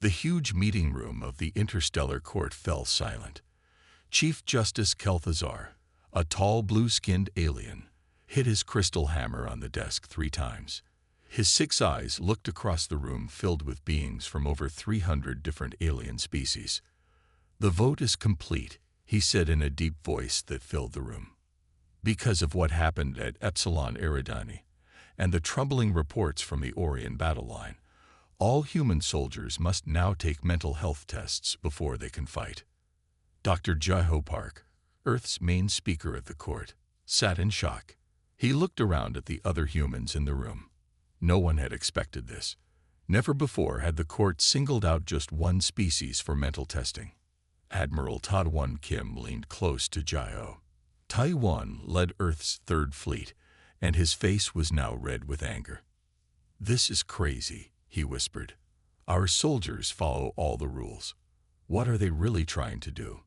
The huge meeting room of the Interstellar Court fell silent. Chief Justice Kel'Thuzar, a tall blue-skinned alien, hit his crystal hammer on the desk 3 times. His 6 eyes looked across the room filled with beings from over 300 different alien species. "The vote is complete," he said in a deep voice that filled the room. "Because of what happened at Epsilon Eridani and the troubling reports from the Orion battle line, all human soldiers must now take mental health tests before they can fight." Dr. Jaiho Park, Earth's main speaker at the court, sat in shock. He looked around at the other humans in the room. No one had expected this. Never before had the court singled out just one species for mental testing. Admiral Taiwan Kim leaned close to Jaiho. Taiwan led Earth's 3rd Fleet, and his face was now red with anger. "This is crazy," he whispered. "Our soldiers follow all the rules. What are they really trying to do?"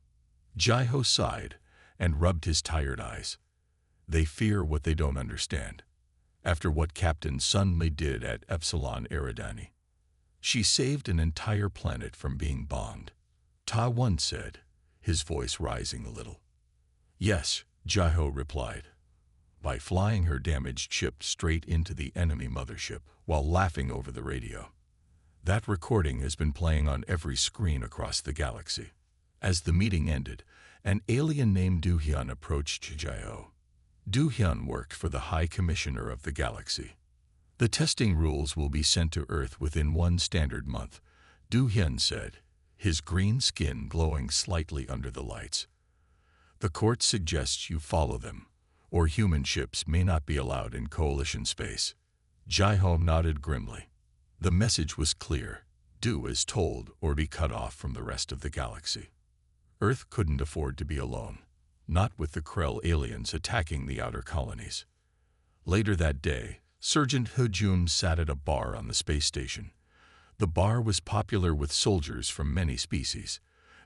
Jaiho sighed and rubbed his tired eyes. "They fear what they don't understand. After what Captain Sunmi did at Epsilon Eridani, she saved an entire planet from being bombed." Taiwan said, his voice rising a little. "Yes," Jaiho replied, "by flying her damaged ship straight into the enemy mothership while laughing over the radio. That recording has been playing on every screen across the galaxy." As the meeting ended, an alien named Du-hyun approached Jaiho. Du-hyun worked for the High Commissioner of the galaxy. "The testing rules will be sent to Earth within 1 standard month," Du-hyun said, his green skin glowing slightly under the lights. "The court suggests you follow them, or human ships may not be allowed in Coalition space." Jaiho nodded grimly. The message was clear: do as told or be cut off from the rest of the galaxy. Earth couldn't afford to be alone, not with the Krell aliens attacking the outer colonies. Later that day, Sergeant Hejun sat at a bar on the space station. The bar was popular with soldiers from many species.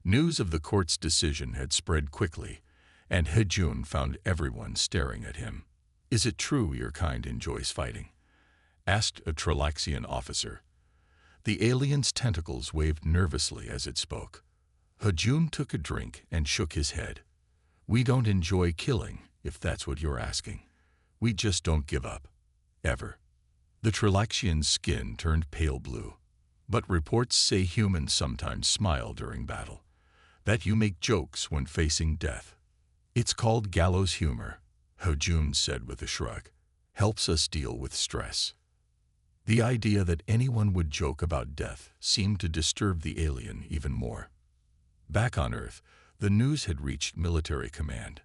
News of the court's decision had spread quickly, and Hejun found everyone staring at him. "Is it true your kind enjoys fighting?" asked a Tralaxian officer. The alien's tentacles waved nervously as it spoke. Hejun took a drink and shook his head. "We don't enjoy killing, if that's what you're asking. We just don't give up. Ever." The Tralaxian's skin turned pale blue. "But reports say humans sometimes smile during battle. That you make jokes when facing death. It's called gallows humor," Hejun said with a shrug. "Helps us deal with stress." The idea that anyone would joke about death seemed to disturb the alien even more. Back on Earth, the news had reached military command.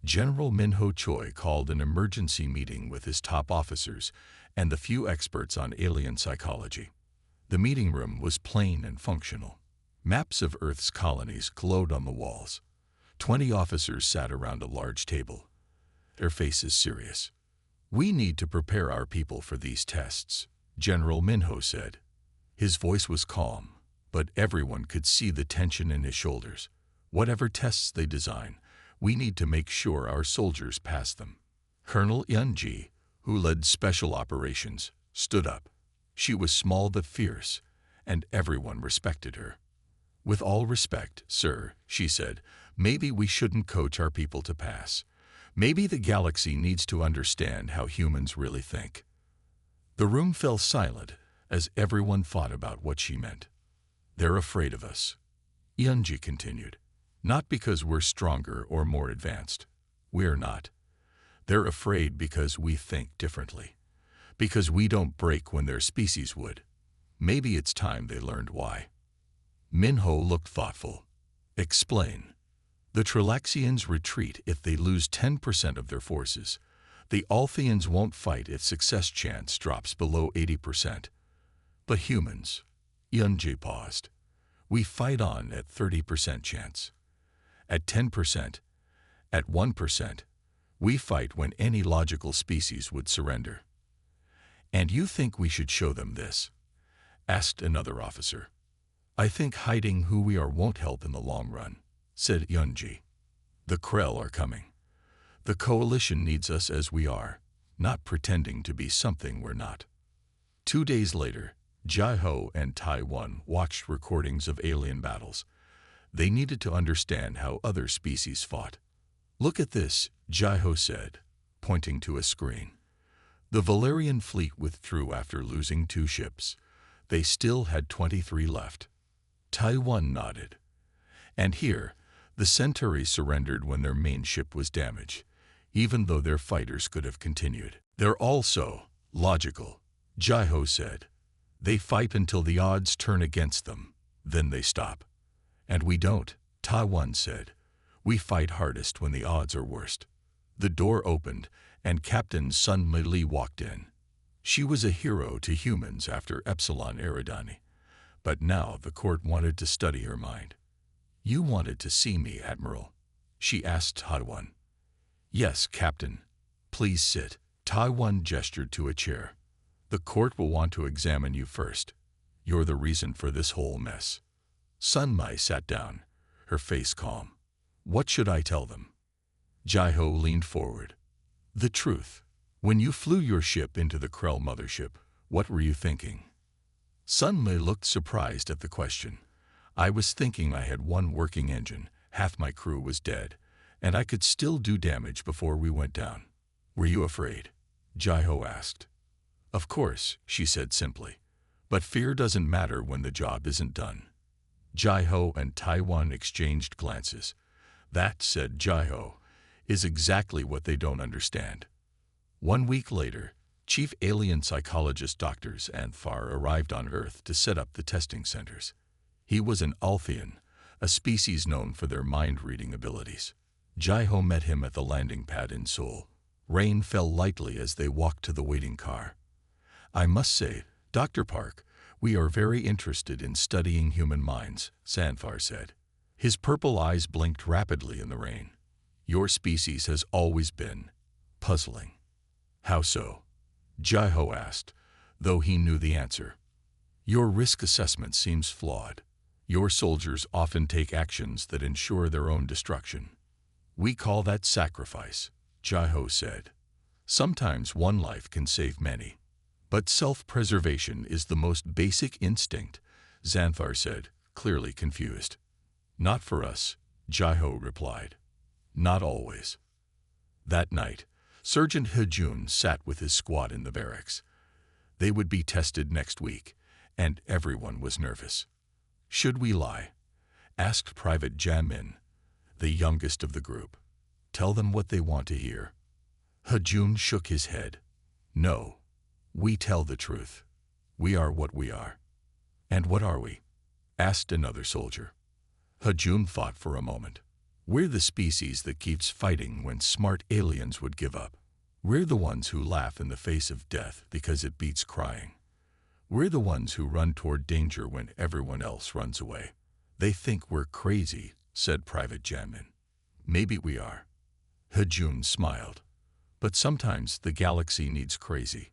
General Minho Choi called an emergency meeting with his top officers and the few experts on alien psychology. The meeting room was plain and functional. Maps of Earth's colonies glowed on the walls. 20 officers sat around a large table, their faces serious. "We need to prepare our people for these tests," General Minho said. His voice was calm, but everyone could see the tension in his shoulders. "Whatever tests they design, we need to make sure our soldiers pass them." Colonel Yunji, who led special operations, stood up. She was small but fierce, and everyone respected her. "With all respect, sir," she said, "maybe we shouldn't coach our people to pass. Maybe the galaxy needs to understand how humans really think." The room fell silent as everyone thought about what she meant. "They're afraid of us," Yunji continued. "Not because we're stronger or more advanced. We're not. They're afraid because we think differently. Because we don't break when their species would. Maybe it's time they learned why." Minho looked thoughtful. "Explain." "The Tralaxians retreat if they lose 10% of their forces. The Althians won't fight if success chance drops below 80%. But humans," Yunji paused, "we fight on at 30% chance. At 10%, at 1%, we fight when any logical species would surrender." "And you think we should show them this?" asked another officer. "I think hiding who we are won't help in the long run," said Yunji. "The Krell are coming. The Coalition needs us as we are, not pretending to be something we're not." 2 days later, Jai-Ho and Tai-One watched recordings of alien battles. They needed to understand how other species fought. "Look at this," Jai-Ho said, pointing to a screen. The Valerian fleet withdrew after losing 2 ships. They still had 23 left. Tai-One nodded. "And here, the Centauri surrendered when their main ship was damaged, even though their fighters could have continued." "They're also logical," Jai-Ho said. "They fight until the odds turn against them, then they stop. And we don't," Tai-One said. "We fight hardest when the odds are worst." The door opened, and Captain Sun Li walked in. She was a hero to humans after Epsilon Eridani, but now the court wanted to study her mind. "You wanted to see me, Admiral?" she asked Tai-One. "Yes, Captain. Please sit." Tai-One gestured to a chair. "The court will want to examine you first. You're the reason for this whole mess." Sun Mai sat down, her face calm. "What should I tell them?" Jai-Ho leaned forward. "The truth. When you flew your ship into the Krell mothership, what were you thinking?" Sun Mai looked surprised at the question. "I was thinking I had one working engine, half my crew was dead, and I could still do damage before we went down." "Were you afraid?" Jai-Ho asked. "Of course," she said simply. "But fear doesn't matter when the job isn't done." Jai-Ho and Tai-One exchanged glances. "That," said Jai-Ho, "is exactly what they don't understand." 1 week later, Chief Alien Psychologist Dr. Xanthar arrived on Earth to set up the testing centers. He was an Althean, a species known for their mind-reading abilities. Jai-Ho met him at the landing pad in Seoul. Rain fell lightly as they walked to the waiting car. "I must say, Dr. Park, we are very interested in studying human minds," Xanthar said. His purple eyes blinked rapidly in the rain. "Your species has always been puzzling." "How so?" Jai-Ho asked, though he knew the answer. "Your risk assessment seems flawed. Your soldiers often take actions that ensure their own destruction." "We call that sacrifice," Jai-Ho said. "Sometimes one life can save many. But self-preservation is the most basic instinct," Xanthar said, clearly confused. "Not for us," Jai-Ho replied. "Not always." That night, Sergeant Hejun sat with his squad in the barracks. They would be tested next week, and everyone was nervous. "Should we lie?" asked Private Jamin, the youngest of the group. "Tell them what they want to hear." Hejun shook his head. "No. We tell the truth. We are what we are." "And what are we?" asked another soldier. Hejun thought for a moment. "We're the species that keeps fighting when smart aliens would give up. We're the ones who laugh in the face of death because it beats crying. We're the ones who run toward danger when everyone else runs away." "They think we're crazy," said Private Jamin. "Maybe we are." Hejun smiled. "But sometimes the galaxy needs crazy."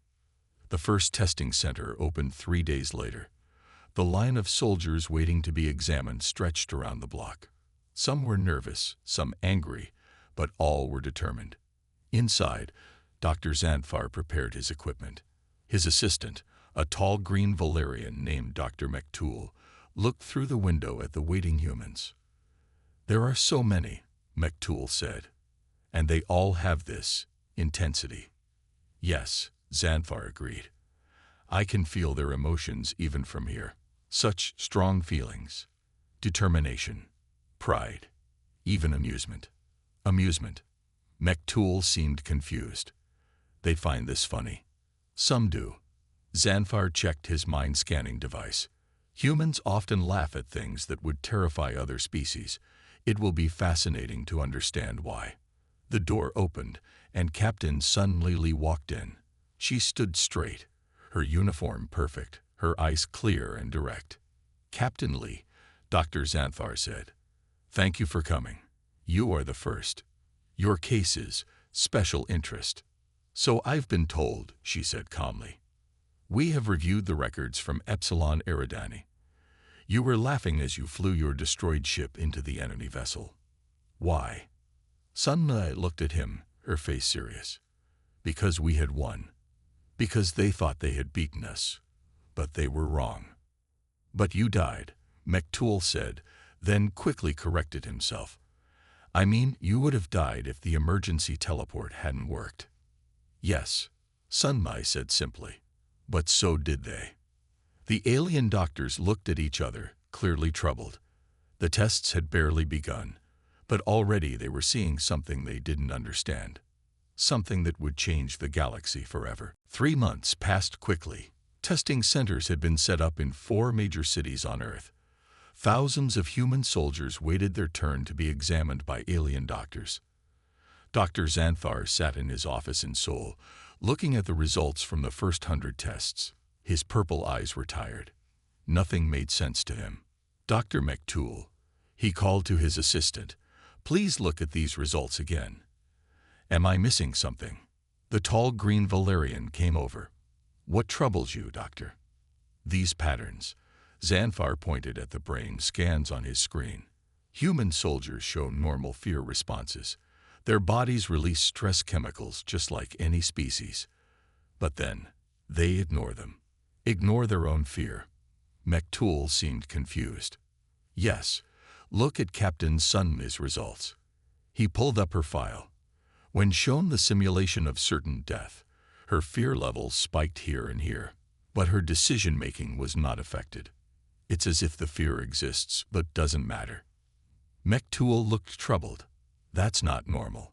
The first testing center opened 3 days later. The line of soldiers waiting to be examined stretched around the block. Some were nervous, some angry, but all were determined. Inside, Dr. Xanthar prepared his equipment. His assistant, a tall green Valerian named Dr. Mektool, looked through the window at the waiting humans. "There are so many," Mektool said, "and they all have this intensity." "Yes," Xanthar agreed. "I can feel their emotions even from here. Such strong feelings. Determination, pride, even amusement." "Amusement?" Mektool seemed confused. "They find this funny." "Some do." Xanthar checked his mind-scanning device. "Humans often laugh at things that would terrify other species. It will be fascinating to understand why." The door opened, and Captain Sun Li walked in. She stood straight, her uniform perfect, her eyes clear and direct. "Captain Li," Dr. Xanthar said, "thank you for coming. You are the first. Your case is special interest." "So I've been told," she said calmly. "We have reviewed the records from Epsilon Eridani. You were laughing as you flew your destroyed ship into the enemy vessel. Why?" Sun Li looked at him, her face serious. "Because we had won. Because they thought they had beaten us. but they were wrong. "But you died," McToole said, then quickly corrected himself. "I mean, you would have died if the emergency teleport hadn't worked." "Yes," Sunmai said simply, "but so did they." The alien doctors looked at each other, clearly troubled. The tests had barely begun, but already they were seeing something they didn't understand. Something that would change the galaxy forever. 3 months passed quickly. Testing centers had been set up in 4 major cities on Earth. Thousands of human soldiers waited their turn to be examined by alien doctors. Dr. Xanthar sat in his office in Seoul, looking at the results from the first 100 tests. His purple eyes were tired. Nothing made sense to him. "Dr. McToole," he called to his assistant, "please look at these results again." "Am I missing something?" The tall green Valerian came over. "What troubles you, doctor?" "These patterns." Xanthar pointed at the brain scans on his screen. "Human soldiers show normal fear responses. Their bodies release stress chemicals just like any species. But then, they ignore them. Ignore their own fear." McToole seemed confused. "Yes, look at Captain Sunmi's results." He pulled up her file. When shown the simulation of certain death, her fear levels spiked here and here, but her decision-making was not affected. It's as if the fear exists but doesn't matter. McToole looked troubled. "That's not normal."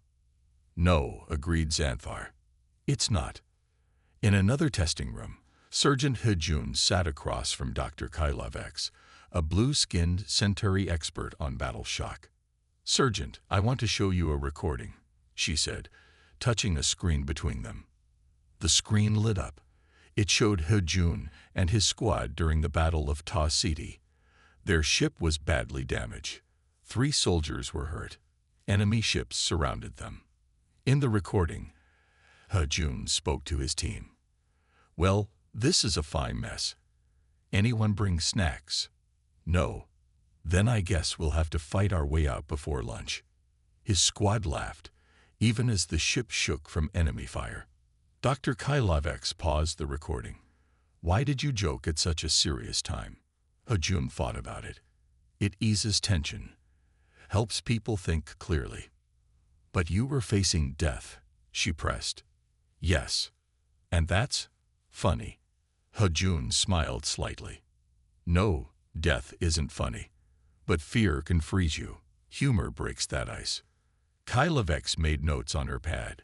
"No," agreed Xanthar. "It's not." In another testing room, Sergeant Hejun sat across from Dr. Kailovx, a blue-skinned Centauri expert on battle shock. "Sergeant, I want to show you a recording," she said, touching a screen between them. The screen lit up. It showed Hejun and his squad during the Battle of Ta City. Their ship was badly damaged. 3 soldiers were hurt. Enemy ships surrounded them. In the recording, Hejun spoke to his team. "Well, this is a fine mess. Anyone bring snacks?" "No." "Then I guess we'll have to fight our way out before lunch." His squad laughed, even as the ship shook from enemy fire. Dr. Kailovx paused the recording. "Why did you joke at such a serious time?" Hejun thought about it. "It eases tension. Helps people think clearly." "But you were facing death," she pressed. "Yes. And that's funny." Hejun smiled slightly. "No, death isn't funny. But fear can freeze you. Humor breaks that ice." Kailovx made notes on her pad.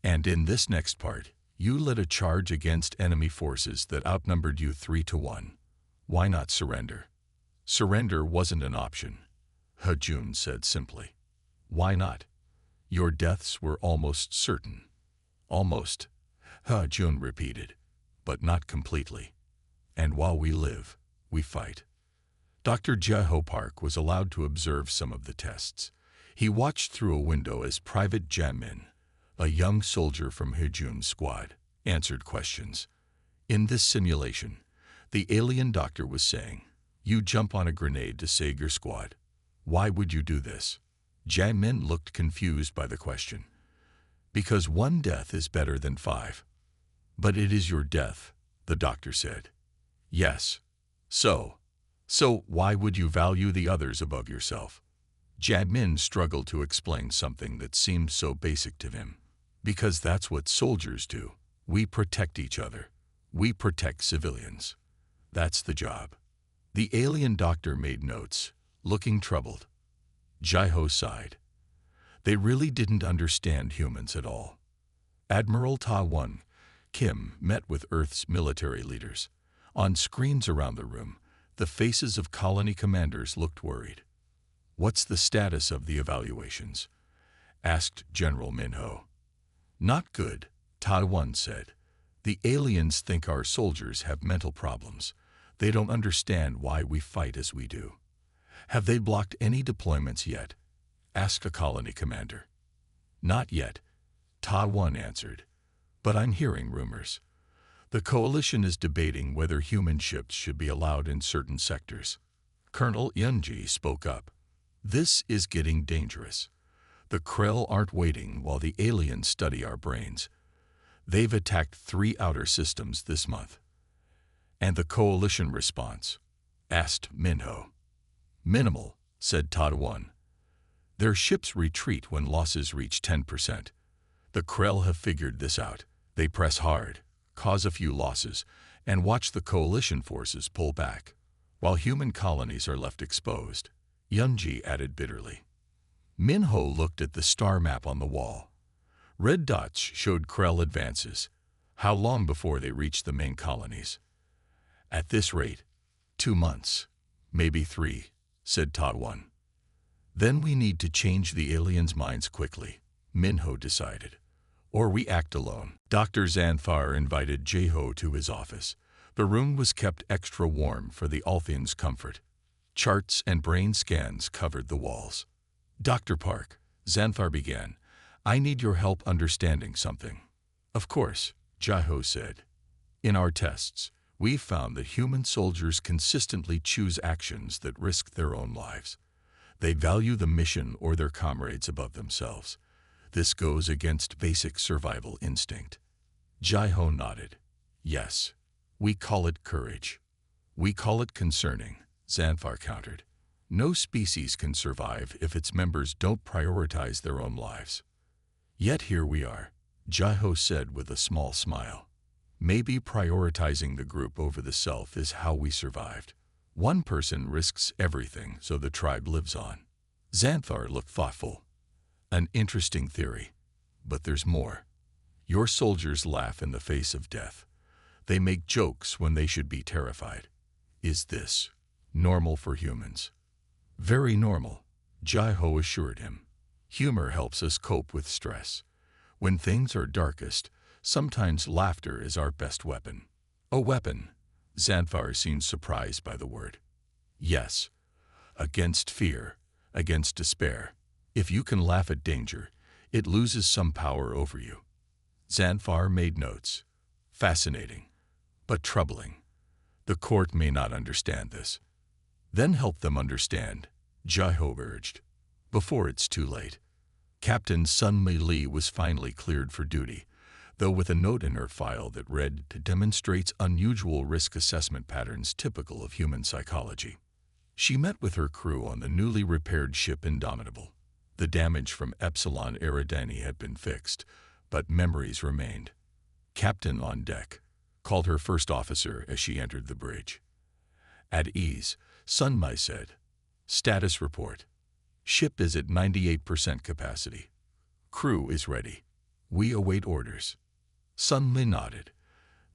"And in this next part, you led a charge against enemy forces that outnumbered you 3-1. Why not surrender?" "Surrender wasn't an option," Hejun said simply. "Why not?" "Your deaths were almost certain." "Almost," Hejun repeated, "but not completely. And while we live, we fight." Dr. Jeho Park was allowed to observe some of the tests. He watched through a window as Private Jamin, a young soldier from Hejun's squad, answered questions. In this simulation, the alien doctor was saying, "You jump on a grenade to save your squad. Why would you do this?" Jamin looked confused by the question. "Because 1 death is better than 5. "But it is your death," the doctor said. "Yes. So why would you value the others above yourself?" Jamin struggled to explain something that seemed so basic to him. "Because that's what soldiers do. We protect each other. We protect civilians. That's the job." The alien doctor made notes, looking troubled. Jeho sighed. They really didn't understand humans at all. Admiral Ta-1 Kim met with Earth's military leaders. On screens around the room, the faces of colony commanders looked worried. "What's the status of the evaluations?" asked General Minho. "Not good," Ta-1 said. "The aliens think our soldiers have mental problems. They don't understand why we fight as we do." "Have they blocked any deployments yet?" asked a colony commander. "Not yet," Ta-1 answered. "But I'm hearing rumors. The coalition is debating whether human ships should be allowed in certain sectors." Colonel Yunji spoke up. "This is getting dangerous. The Krell aren't waiting while the aliens study our brains. They've attacked 3 outer systems this month. And the coalition response? Asked Minho. Minimal, said Tadwan. Their ships retreat when losses reach 10%. The Krell have figured this out. They press hard, cause a few losses, and watch the coalition forces pull back, while human colonies are left exposed, Yunji added bitterly. Minho looked at the star map on the wall. Red dots showed Krell advances. How long before they reach the main colonies? At this rate, 2 months, maybe 3, said Tadwan. Then we need to change the aliens' minds quickly, Minho decided. Or we act alone. Dr. Xanthar invited Jeho to his office. The room was kept extra warm for the Althians' comfort. Charts and brain scans covered the walls. Dr. Park, Xanthar began, I need your help understanding something. Of course, Jeho said. In our tests, we've found that human soldiers consistently choose actions that risk their own lives. They value the mission or their comrades above themselves. This goes against basic survival instinct. Jeho nodded. Yes, we call it courage. We call it concerning, Xanthar countered. No species can survive if its members don't prioritize their own lives. Yet here we are, Jeho said with a small smile. Maybe prioritizing the group over the self is how we survived. One person risks everything so the tribe lives on. Xanthar looked thoughtful. An interesting theory, but there's more. Your soldiers laugh in the face of death. They make jokes when they should be terrified. Is this normal for humans? Very normal, Jeho assured him. Humor helps us cope with stress. When things are darkest, sometimes laughter is our best weapon. A weapon? Xanthar seemed surprised by the word. Yes. Against fear, against despair. If you can laugh at danger, it loses some power over you. Xanthar made notes. Fascinating, but troubling. The court may not understand this. Then help them understand, Jeho urged, before it's too late. Captain Sun Mei Li was finally cleared for duty, though with a note in her file that read demonstrates unusual risk assessment patterns typical of human psychology. She met with her crew on the newly repaired ship Indomitable. The damage from Epsilon Eridani had been fixed, but memories remained. Captain on deck called her first officer as she entered the bridge. At ease, Sun Mai said, Status report. Ship is at 98% capacity. Crew is ready. We await orders. Sun Mai nodded.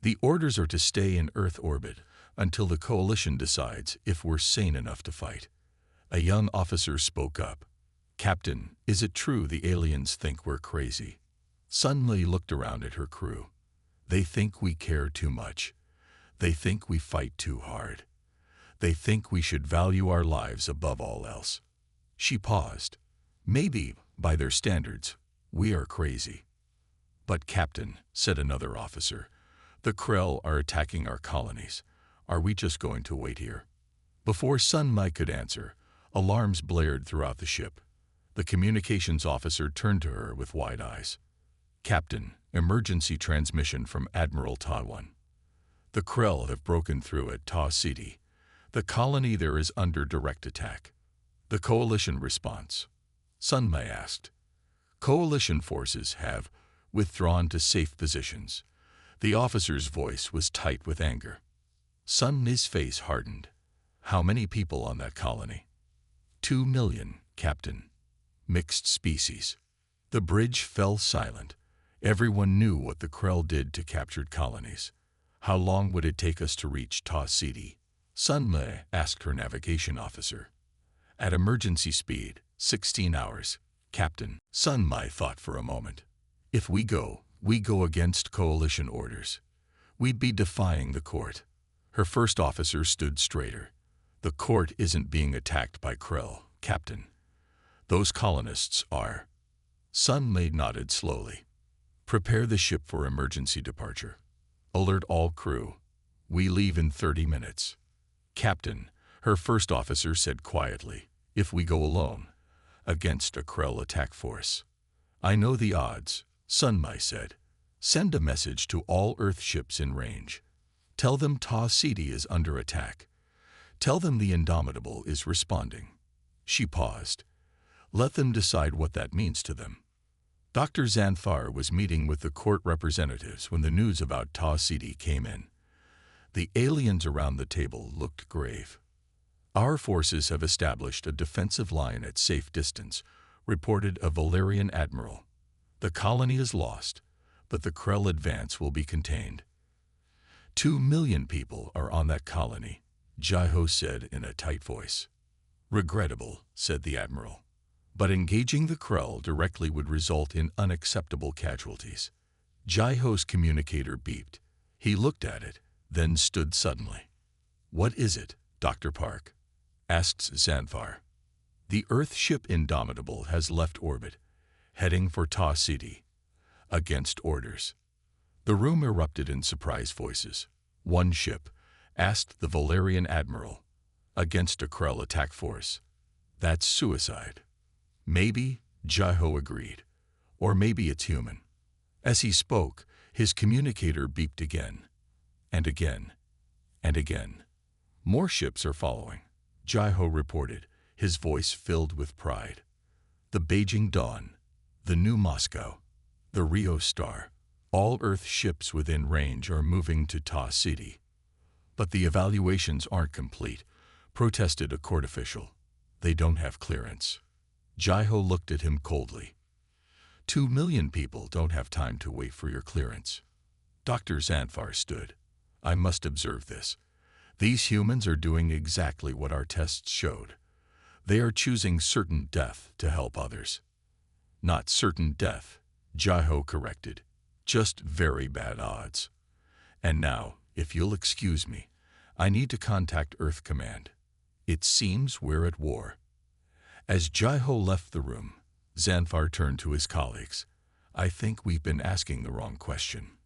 The orders are to stay in Earth orbit until the coalition decides if we're sane enough to fight. A young officer spoke up. Captain, is it true the aliens think we're crazy? Sun Mai looked around at her crew. They think we care too much. They think we fight too hard. They think we should value our lives above all else. She paused. Maybe, by their standards, we are crazy. But Captain, said another officer, the Krell are attacking our colonies. Are we just going to wait here? Before Sun Mai could answer, alarms blared throughout the ship. The communications officer turned to her with wide eyes. Captain, emergency transmission from Admiral Tadwan. The Krell have broken through at Ta City. The colony there is under direct attack. The coalition response. Sun Mai asked. Coalition forces have withdrawn to safe positions. The officer's voice was tight with anger. Sun Mai's face hardened. How many people on that colony? 2 million, Captain. Mixed species. The bridge fell silent. Everyone knew what the Krell did to captured colonies. How long would it take us to reach Ta City? Sun Mai asked her navigation officer. At emergency speed, 16 hours, Captain. Sun Mai thought for a moment. If we go against coalition orders. We'd be defying the court. Her first officer stood straighter. The court isn't being attacked by Krell, Captain. Those colonists are. Sun Mai nodded slowly. Prepare the ship for emergency departure. Alert all crew. We leave in 30 minutes. Captain, her first officer said quietly, if we go alone, against a Krell attack force. I know the odds, Sun Mai said. Send a message to all Earth ships in range. Tell them Ta City is under attack. Tell them the Indomitable is responding." She paused. "Let them decide what that means to them." Dr. Zanfar was meeting with the court representatives when the news about Ta City came in. The aliens around the table looked grave. "Our forces have established a defensive line at safe distance," reported a Valerian admiral. "The colony is lost, but the Krell advance will be contained." 2 million people are on that colony," Jaiho said in a tight voice. "Regrettable," said the admiral. "But engaging the Krell directly would result in unacceptable casualties." Jaiho's communicator beeped. He looked at it, then stood suddenly. "What is it, Dr. Park?" asked Zanfar. "The Earth ship Indomitable has left orbit, heading for Ta City. Against orders." The room erupted in surprised voices. "One ship?" asked the Valerian admiral. "Against a Krell attack force. That's suicide." "Maybe," Jaiho agreed. "Or maybe it's human." As he spoke, his communicator beeped again. And again. And again. "More ships are following," Jaiho reported, his voice filled with pride. "The Beijing Dawn, the New Moscow, the Rio Star. All Earth ships within range are moving to Ta City." "But the evaluations aren't complete," protested a court official. "They don't have clearance." Jaiho looked at him coldly. 2 million people don't have time to wait for your clearance." Dr. Zanfar stood. "I must observe this. These humans are doing exactly what our tests showed. They are choosing certain death to help others." "Not certain death," Jaiho corrected. "Just very bad odds. And now, if you'll excuse me, I need to contact Earth Command. It seems we're at war." As Jaiho left the room, Zanfar turned to his colleagues. "I think we've been asking the wrong question.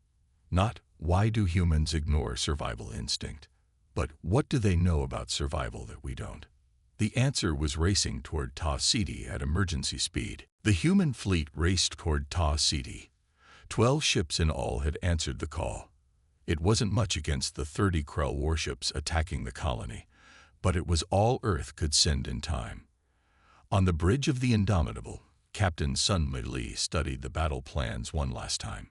Not, why do humans ignore survival instinct, but what do they know about survival that we don't?" The answer was racing toward Ta City at emergency speed. The human fleet raced toward Ta City. 12 ships in all had answered the call. It wasn't much against the 30 Krell warships attacking the colony, but it was all Earth could send in time. On the bridge of the Indomitable, Captain Sun Mi studied the battle plans one last time.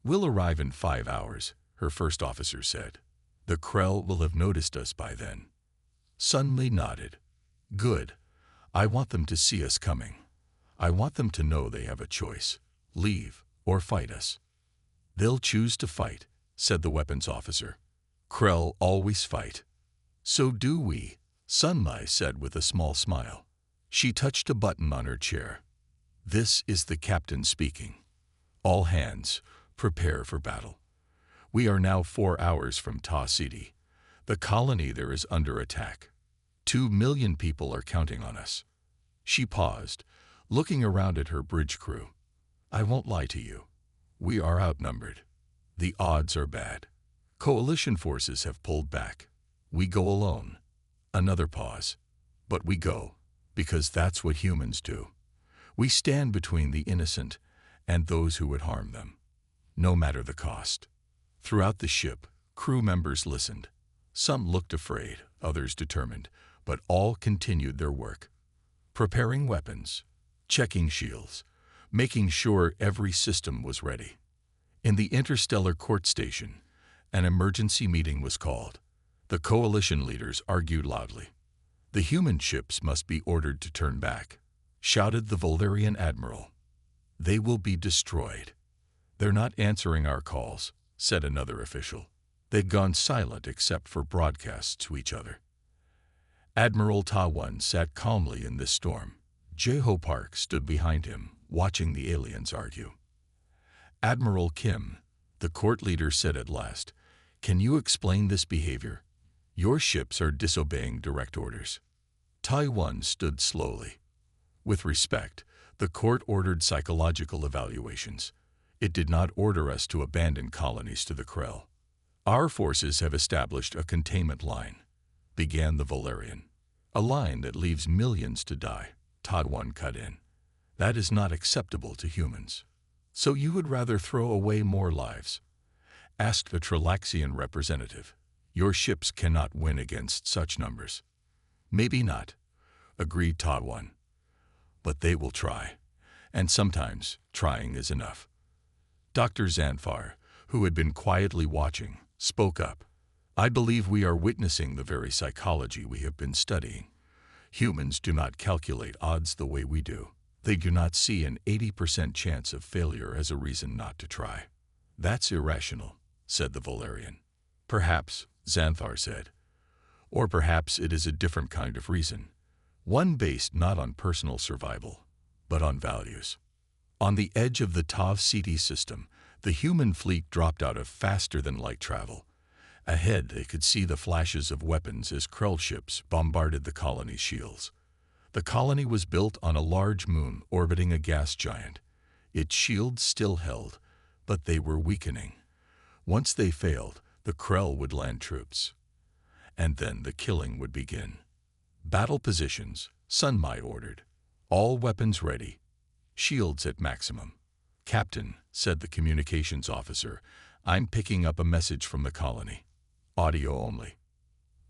"We'll arrive in 5 hours," her first officer said. "The Krell will have noticed us by then." Sun Mi nodded. "Good. I want them to see us coming. I want them to know they have a choice: leave or fight us." "They'll choose to fight," said the weapons officer. "Krell always fight." "So do we," Sun Mi said with a small smile. She touched a button on her chair. "This is the captain speaking. All hands, prepare for battle. We are now 4 hours from Ta City. The colony there is under attack. 2 million people are counting on us." She paused, looking around at her bridge crew. "I won't lie to you. We are outnumbered. The odds are bad. Coalition forces have pulled back. We go alone." Another pause. "But we go, because that's what humans do. We stand between the innocent and those who would harm them, no matter the cost." Throughout the ship, crew members listened. Some looked afraid, others determined, but all continued their work. Preparing weapons, checking shields, making sure every system was ready. In the Interstellar Court Station, an emergency meeting was called. The coalition leaders argued loudly. "The human ships must be ordered to turn back," shouted the Valerian admiral. "They will be destroyed." "They're not answering our calls," said another official. "They've gone silent except for broadcasts to each other." Admiral Tawan sat calmly in this storm. Jaiho Park stood behind him, watching the aliens argue. "Admiral Kim," the court leader said at last, "can you explain this behavior? Your ships are disobeying direct orders." Taiwan stood slowly. "With respect, the court ordered psychological evaluations. It did not order us to abandon colonies to the Krell. Our forces have established a containment line," began the Valerian. "A line that leaves millions to die," Taiwan cut in. "That is not acceptable to humans." "So you would rather throw away more lives?" asked a Tralaxian representative. Your ships cannot win against such numbers. Maybe not, agreed Ta-1. But they will try, and sometimes trying is enough. Dr. Zanfar, who had been quietly watching, spoke up. I believe we are witnessing the very psychology we have been studying. Humans do not calculate odds the way we do. They do not see an 80% chance of failure as a reason not to try. That's irrational, said the Valerian. Perhaps, Xanthar said. Or perhaps it is a different kind of reason. One based not on personal survival, but on values. On the edge of the Tav Ceti system, the human fleet dropped out of faster-than-light travel. Ahead, they could see the flashes of weapons as Krell ships bombarded the colony's shields. The colony was built on a large moon orbiting a gas giant. Its shields still held, but they were weakening. Once they failed, the Krell would land troops. And then the killing would begin. Battle positions, Sun Mai ordered. All weapons ready. Shields at maximum. Captain, said the communications officer, I'm picking up a message from the colony. Audio only.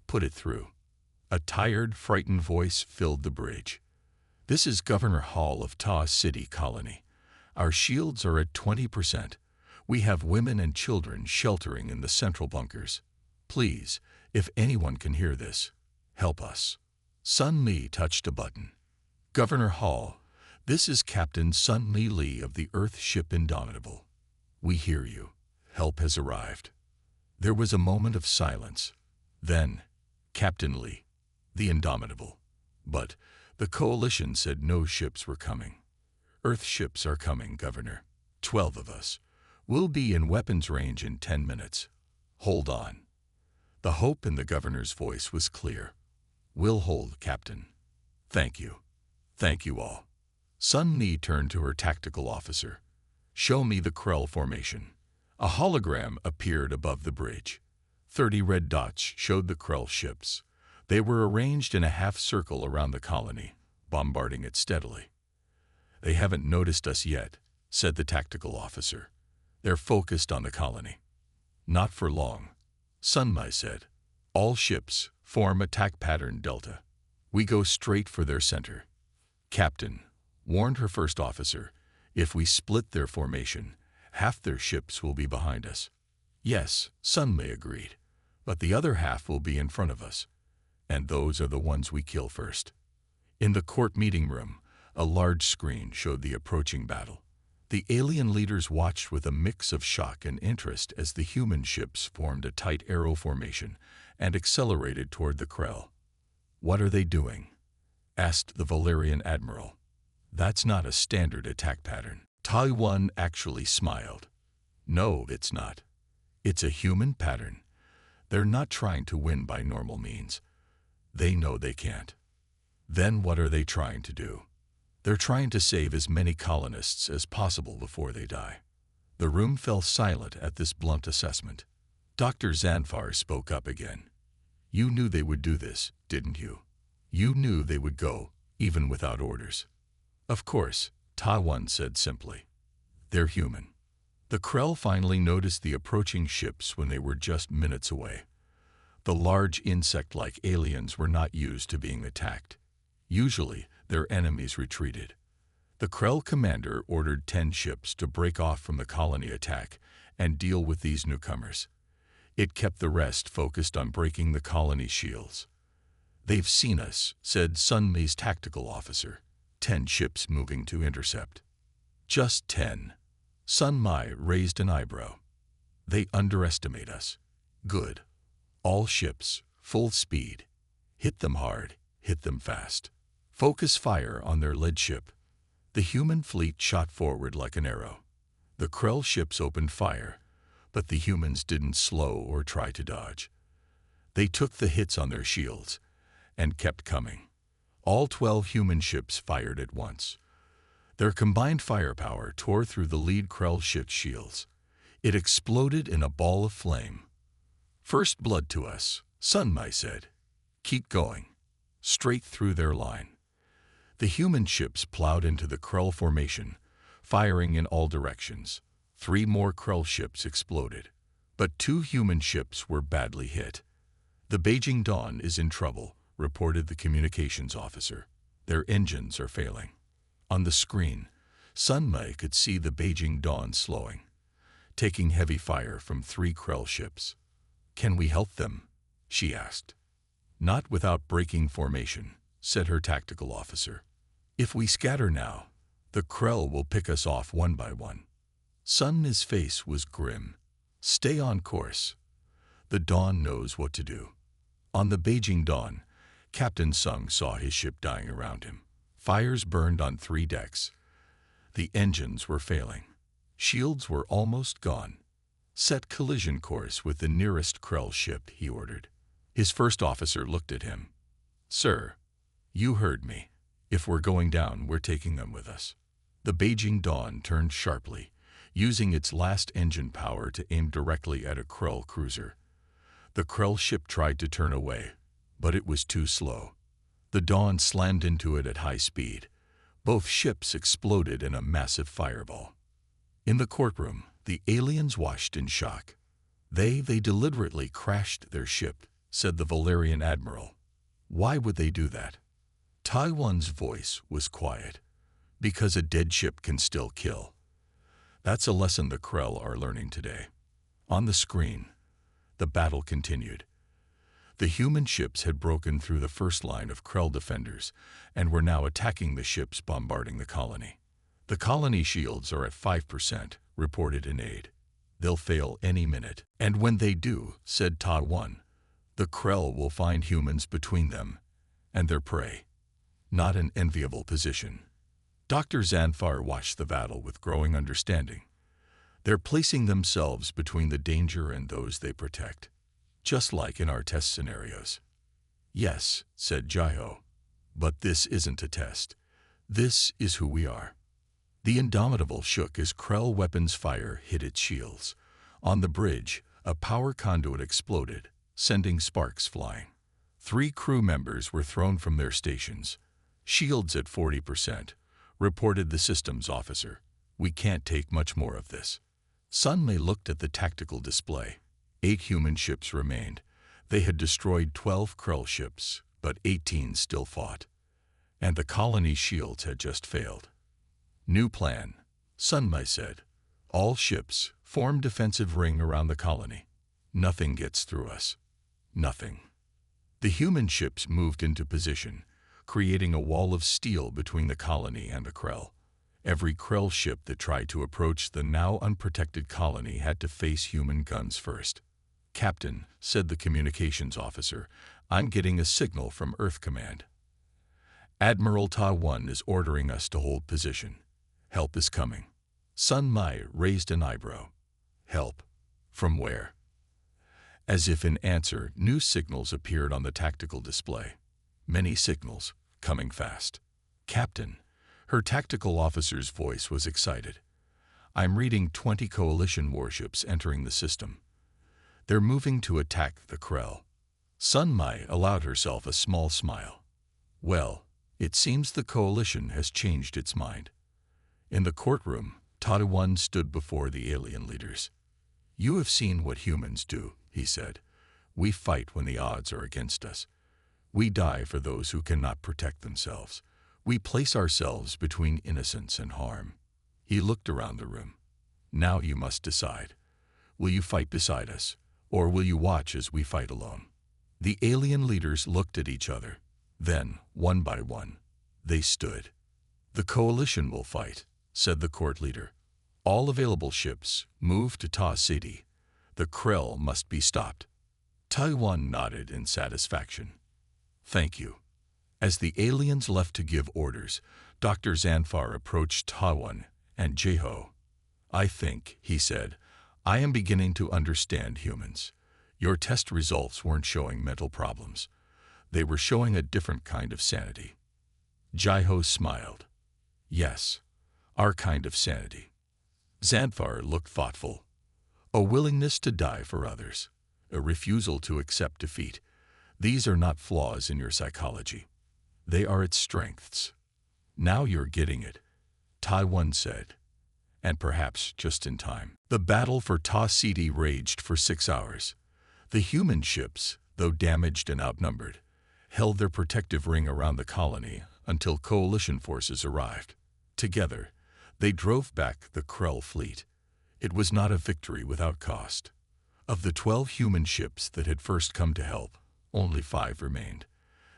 Put it through. A tired, frightened voice filled the bridge. This is Governor Hall of Ta City Colony. Our shields are at 20%. We have women and children sheltering in the central bunkers. Please, if anyone can hear this, help us. Sun Mi touched a button. Governor Hall, this is Captain Sun Mi Lee of the Earth ship Indomitable. We hear you. Help has arrived. There was a moment of silence. Then, Captain Lee, the Indomitable. But the coalition said no ships were coming. Earth ships are coming, Governor. 12 of us. We'll be in weapons range in 10 minutes. Hold on. The hope in the governor's voice was clear. We'll hold, Captain. Thank you. Thank you all. Sun Mi turned to her tactical officer. Show me the Krell formation. A hologram appeared above the bridge. 30 red dots showed the Krell ships. They were arranged in a half-circle around the colony, bombarding it steadily. They haven't noticed us yet, said the tactical officer. They're focused on the colony. Not for long, Sun Mi said. All ships form attack pattern Delta. We go straight for their center. Captain, warned her first officer, if we split their formation, half their ships will be behind us. Yes, Sun Mi agreed, but the other half will be in front of us. And those are the ones we kill first. In the court meeting room, a large screen showed the approaching battle. The alien leaders watched with a mix of shock and interest as the human ships formed a tight arrow formation and accelerated toward the Krell. What are they doing? Asked the Valerian admiral. That's not a standard attack pattern. Ta-1 actually smiled. No, it's not. It's a human pattern. They're not trying to win by normal means. They know they can't. Then what are they trying to do? They're trying to save as many colonists as possible before they die. The room fell silent at this blunt assessment. Dr. Zanfar spoke up again. You knew they would do this, didn't you? You knew they would go, even without orders. Of course, Ta-1 said simply. They're human. The Krell finally noticed the approaching ships when they were just minutes away. The large insect-like aliens were not used to being attacked. Usually, their enemies retreated. The Krell commander ordered 10 ships to break off from the colony attack and deal with these newcomers. It kept the rest focused on breaking the colony's shields. They've seen us, said Sun Mi's tactical officer. 10 ships moving to intercept. Just 10. Sun Mi raised an eyebrow. They underestimate us. Good. All ships, full speed. Hit them hard, hit them fast. Focus fire on their lead ship. The human fleet shot forward like an arrow. The Krell ships opened fire, but the humans didn't slow or try to dodge. They took the hits on their shields and kept coming. All 12 human ships fired at once. Their combined firepower tore through the lead Krell ship's shields. It exploded in a ball of flame. First blood to us, Sun Mi said. Keep going. Straight through their line. The human ships plowed into the Krell formation, firing in all directions. 3 more Krell ships exploded, but 2 human ships were badly hit. The Beijing Dawn is in trouble, reported the communications officer. Their engines are failing. On the screen, Sun Mei could see the Beijing Dawn slowing, taking heavy fire from 3 Krell ships. Can we help them? She asked. Not without breaking formation, said her tactical officer. If we scatter now, the Krell will pick us off one by one. Sun Mi's face was grim. Stay on course. The Dawn knows what to do. On the Beijing Dawn, Captain Sung saw his ship dying around him. Fires burned on 3 decks. The engines were failing. Shields were almost gone. Set collision course with the nearest Krell ship, he ordered. His first officer looked at him. Sir, you heard me. If we're going down, we're taking them with us. The Beijing Dawn turned sharply, using its last engine power to aim directly at a Krell cruiser. The Krell ship tried to turn away, but it was too slow. The Dawn slammed into it at high speed. Both ships exploded in a massive fireball. In the courtroom, the aliens watched in shock. They deliberately crashed their ship, said the Valerian admiral. Why would they do that? Taiwan's voice was quiet. Because a dead ship can still kill. That's a lesson the Krell are learning today. On the screen, the battle continued. The human ships had broken through the first line of Krell defenders and were now attacking the ships bombarding the colony. The colony shields are at 5%, reported an aide. They'll fail any minute. And when they do, said Taiwan, the Krell will find humans between them and their prey. Not an enviable position. Dr. Zanfar watched the battle with growing understanding. They're placing themselves between the danger and those they protect, just like in our test scenarios. Yes, said Jaiho, but this isn't a test. This is who we are. The Indomitable shook as Krell weapons fire hit its shields. On the bridge, a power conduit exploded, sending sparks flying. 3 crew members were thrown from their stations. Shields at 40%, reported the systems officer. We can't take much more of this. Sun Mei looked at the tactical display. 8 human ships remained. They had destroyed 12 Krell ships, but 18 still fought. And the colony's shields had just failed. New plan, Sun Mei said. All ships form defensive ring around the colony. Nothing gets through us. Nothing. The human ships moved into position, creating a wall of steel between the colony and the Krell. Every Krell ship that tried to approach the now unprotected colony had to face human guns first. Captain, said the communications officer, I'm getting a signal from Earth Command. Admiral Taiwan is ordering us to hold position. Help is coming. Sun Mei raised an eyebrow. Help? From where? As if in answer, new signals appeared on the tactical display. Many signals, coming fast. Captain, her tactical officer's voice was excited. I'm reading 20 coalition warships entering the system. They're moving to attack the Krell. Sun Mei allowed herself a small smile. Well, it seems the coalition has changed its mind. In the courtroom, Taiwan stood before the alien leaders. You have seen what humans do, he said. We fight when the odds are against us. We die for those who cannot protect themselves. We place ourselves between innocence and harm. He looked around the room. Now you must decide. Will you fight beside us, or will you watch as we fight alone? The alien leaders looked at each other. Then, one by one, they stood. The coalition will fight, said the court leader. All available ships move to Ta City. The Krell must be stopped. Taiwan nodded in satisfaction. Thank you. As the aliens left to give orders, Dr. Zanfar approached Taiwan and Jaiho. I think, he said, I am beginning to understand humans. Your test results weren't showing mental problems. They were showing a different kind of sanity. Jaiho smiled. Yes, our kind of sanity. Zanfar looked thoughtful. A willingness to die for others. A refusal to accept defeat. These are not flaws in your psychology. They are its strengths. Now you're getting it, Taiwan said. And perhaps just in time. The battle for Ta City raged for 6 hours. The human ships, though damaged and outnumbered, held their protective ring around the colony until coalition forces arrived. Together, they drove back the Krell fleet. It was not a victory without cost. Of the 12 human ships that had first come to help, only 5 remained.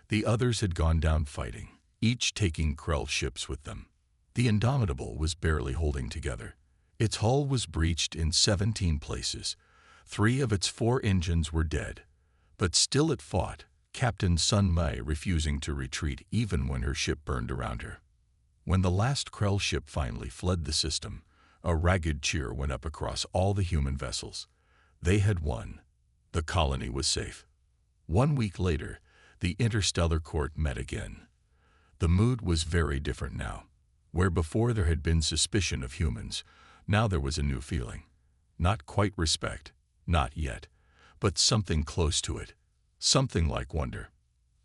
The others had gone down fighting, each taking Krell ships with them. The Indomitable was barely holding together. Its hull was breached in 17 places. 3 of its 4 engines were dead. But still it fought, Captain Sun Mei refusing to retreat even when her ship burned around her. When the last Krell ship finally fled the system, a ragged cheer went up across all the human vessels. They had won. The colony was safe. 1 week later, the Interstellar Court met again. The mood was very different now. Where before there had been suspicion of humans, now there was a new feeling. Not quite respect, not yet, but something close to it. Something like wonder.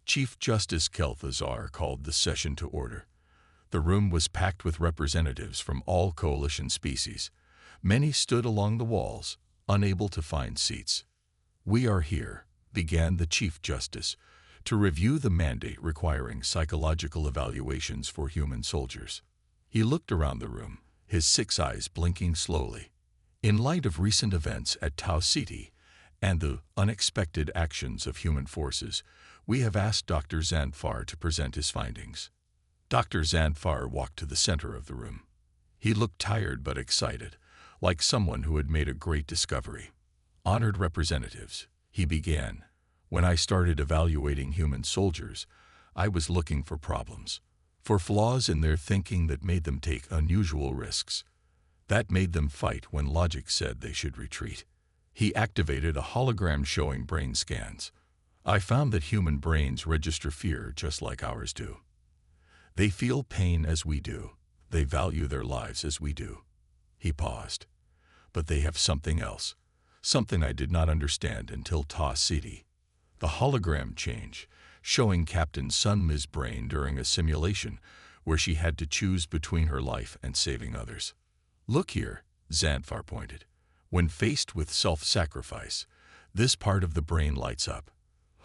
Chief Justice Kel'Thuzar called the session to order. The room was packed with representatives from all coalition species. Many stood along the walls, unable to find seats. "We are here," began the Chief Justice, "to review the mandate requiring psychological evaluations for human soldiers." He looked around the room, his 6 eyes blinking slowly. "In light of recent events at Tau Ceti and the unexpected actions of human forces, we have asked Dr. Zanfar to present his findings." Dr. Zanfar walked to the center of the room. He looked tired but excited, like someone who had made a great discovery. "Honored representatives," he began, "when I started evaluating human soldiers, I was looking for problems, for flaws in their thinking that made them take unusual risks, that made them fight when logic said they should retreat." He activated a hologram showing brain scans. "I found that human brains register fear just like ours do. They feel pain as we do. They value their lives as we do." He paused. "But they have something else, something I did not understand until Tau Ceti." The hologram changed, showing Captain Sun Mi's brain during a simulation where she had to choose between her life and saving others. "Look here," Zanfar pointed. "When faced with self-sacrifice, this part of the brain lights up.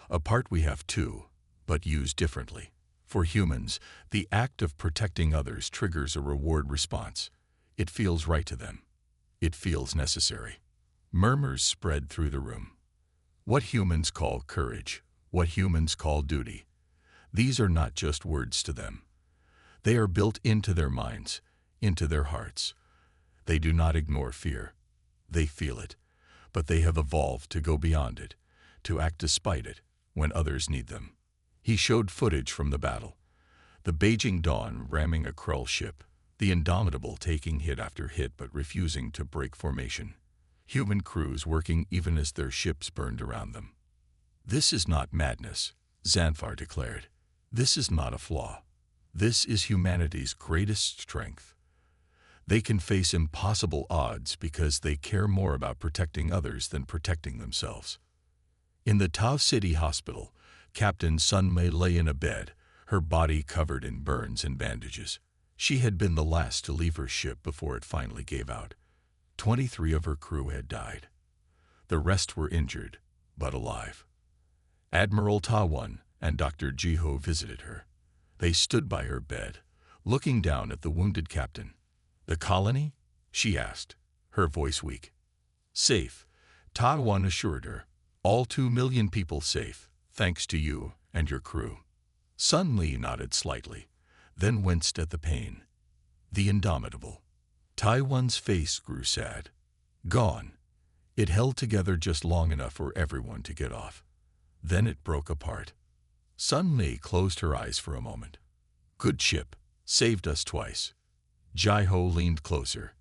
A part we have too, but use differently. For humans, the act of protecting others triggers a reward response. It feels right to them. It feels necessary." Murmurs spread through the room. What humans call courage, what humans call duty. These are not just words to them. They are built into their minds, into their hearts. They do not ignore fear. They feel it, but they have evolved to go beyond it, to act despite it when others need them. He showed footage from the battle. The Beijing Dawn ramming a Krell ship, the Indomitable taking hit after hit but refusing to break formation. Human crews working even as their ships burned around them. "This is not madness," Zanfar declared. "This is not a flaw. This is humanity's greatest strength. They can face impossible odds because they care more about protecting others than protecting themselves." In the Tau Ceti hospital, Captain Sun Mi lay in a bed, her body covered in burns and bandages. She had been the last to leave her ship before it finally gave out. 23 of her crew had died. The rest were injured, but alive. Admiral Ta-One and Dr. Jiho visited her. They stood by her bed, looking down at the wounded captain. "The colony?" she asked, her voice weak. "Safe," Ta-One assured her. "All 2 million people safe, thanks to you and your crew." Sun Mi nodded slightly, then winced at the pain. The Indomitable. Tai-One's face grew sad. Gone. It held together just long enough for everyone to get off. Then it broke apart. Sun Mi closed her eyes for a moment. "Good ship. Saved us twice." Jai-Ho leaned closer.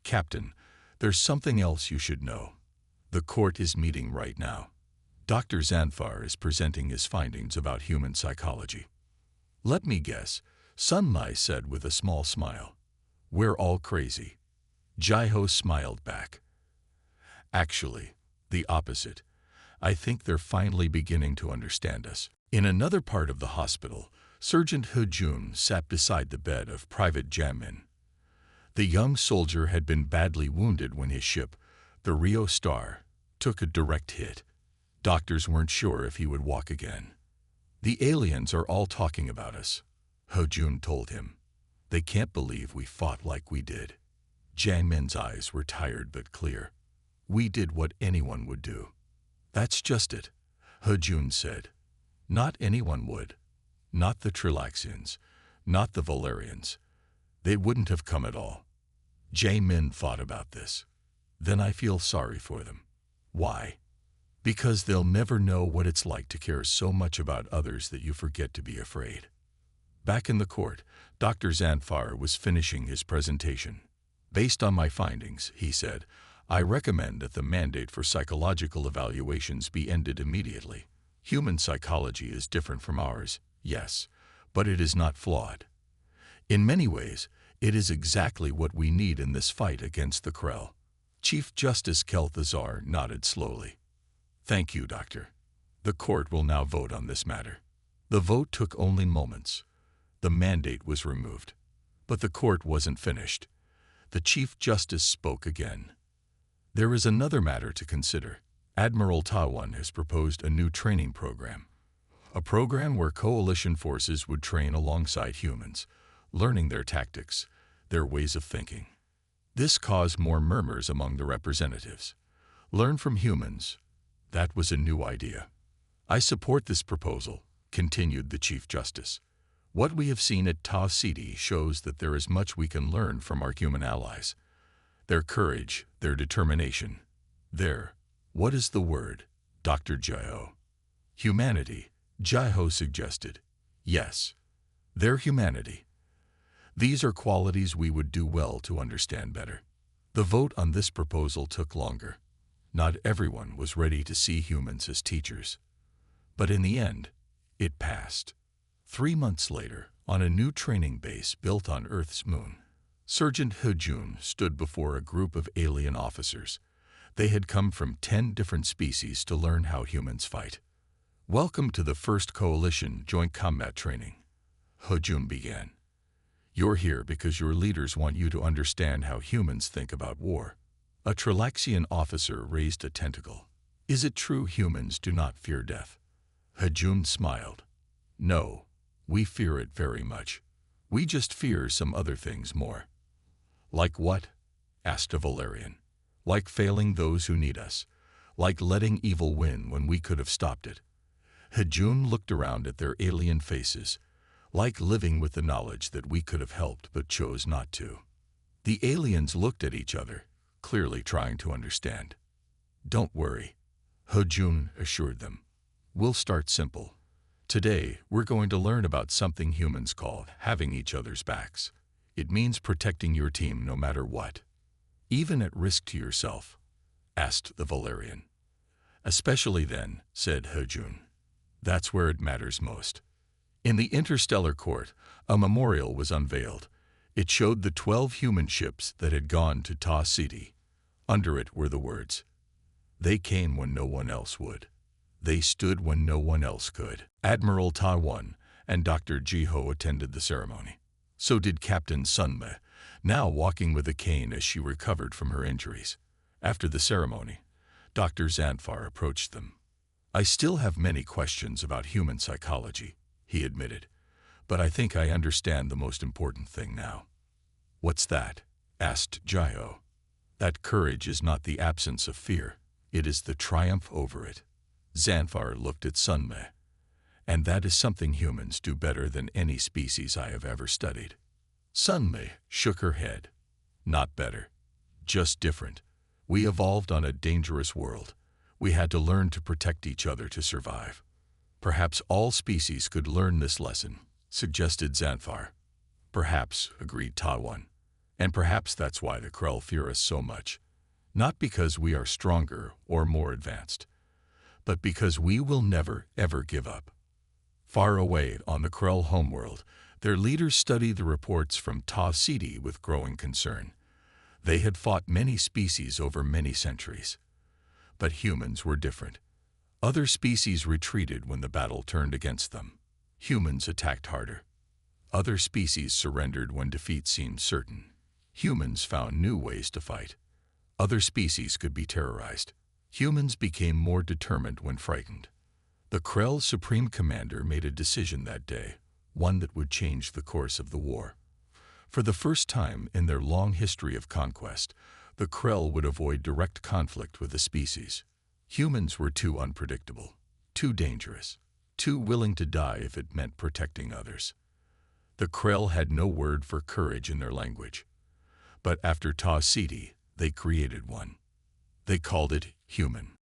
"Captain, there's something else you should know. The court is meeting right now. Dr. Zanfar is presenting his findings about human psychology." "Let me guess," Sun Mi said with a small smile. "We're all crazy." Jai-Ho smiled back. "Actually, the opposite. I think they're finally beginning to understand us." In another part of the hospital, Sergeant He Jun sat beside the bed of Private Jamin. The young soldier had been badly wounded when his ship, the Rio Star, took a direct hit. Doctors weren't sure if he would walk again. The aliens are all talking about us, Ho-Jun told him. They can't believe we fought like we did. Jae-min's eyes were tired but clear. We did what anyone would do. That's just it, Ho-Jun said. Not anyone would. Not the Trilaxians. Not the Valerians. They wouldn't have come at all. Jae-min thought about this. Then I feel sorry for them. Why? Because they'll never know what it's like to care so much about others that you forget to be afraid. Back in the court, Dr. Zanfar was finishing his presentation. Based on my findings, he said, I recommend that the mandate for psychological evaluations be ended immediately. Human psychology is different from ours, yes, but it is not flawed. In many ways, it is exactly what we need in this fight against the Krell. Chief Justice Kel'Thuzar nodded slowly. Thank you, Doctor. The court will now vote on this matter. The vote took only moments. The mandate was removed. But the court wasn't finished. The Chief Justice spoke again. There is another matter to consider. Admiral Tawan has proposed a new training program. A program where coalition forces would train alongside humans, learning their tactics, their ways of thinking. This caused more murmurs among the representatives. Learn from humans. That was a new idea. I support this proposal, continued the Chief Justice. What we have seen at Ta City shows that there is much we can learn from our human allies. Their courage, their determination, what is the word, Dr. Jaiho? Humanity, Jaiho suggested. Yes, their humanity. These are qualities we would do well to understand better. The vote on this proposal took longer. Not everyone was ready to see humans as teachers. But in the end, it passed. 3 months later, on a new training base built on Earth's moon, Sergeant Ho-Jun stood before a group of alien officers. They had come from 10 different species to learn how humans fight. Welcome to the first Coalition Joint Combat Training, Ho-Jun began. You're here because your leaders want you to understand how humans think about war. A Trilaxian officer raised a tentacle. Is it true humans do not fear death? Ho-Jun smiled. No, we fear it very much. We just fear some other things more. Like what? Asked a Valerian. Like failing those who need us. Like letting evil win when we could have stopped it. Ho-Jun looked around at their alien faces. Like living with the knowledge that we could have helped but chose not to. The aliens looked at each other, clearly trying to understand. Don't worry, Ho-Jun assured them. We'll start simple. Today, we're going to learn about something humans call having each other's backs. It means protecting your team no matter what. Even at risk to yourself, asked the Valerian. Especially then, said Ho-Jun. That's where it matters most. In the Interstellar Court, a memorial was unveiled. It showed the 12 human ships that had gone to Ta City. Under it were the words, "They came when no one else would. They stood when no one else could." Admiral Tawan and Dr. Jaiho attended the ceremony. So did Captain Sunme, now walking with a cane as she recovered from her injuries. After the ceremony, Dr. Zanfar approached them. I still have many questions about human psychology, he admitted, but I think I understand the most important thing now. What's that? Asked Jaiho. That courage is not the absence of fear, it is the triumph over it. Zanfar looked at Sunme. And that is something humans do better than any species I have ever studied. Sunme shook her head. Not better, just different. We evolved on a dangerous world. We had to learn to protect each other to survive. Perhaps all species could learn this lesson, suggested Zanfar. Perhaps, agreed Tawan. And perhaps that's why the Krell fear us so much. Not because we are stronger or more advanced, but because we will never, ever give up. Far away on the Krell homeworld, their leaders studied the reports from Ta City with growing concern. They had fought many species over many centuries. But humans were different. Other species retreated when the battle turned against them. Humans attacked harder. Other species surrendered when defeat seemed certain. Humans found new ways to fight. Other species could be terrorized. Humans became more determined when frightened. The Krell's supreme commander made a decision that day, one that would change the course of the war. For the first time in their long history of conquest, the Krell would avoid direct conflict with the species. Humans were too unpredictable, too dangerous, too willing to die if it meant protecting others. The Krell had no word for courage in their language. But after Ta Siti, they created one. They called it human.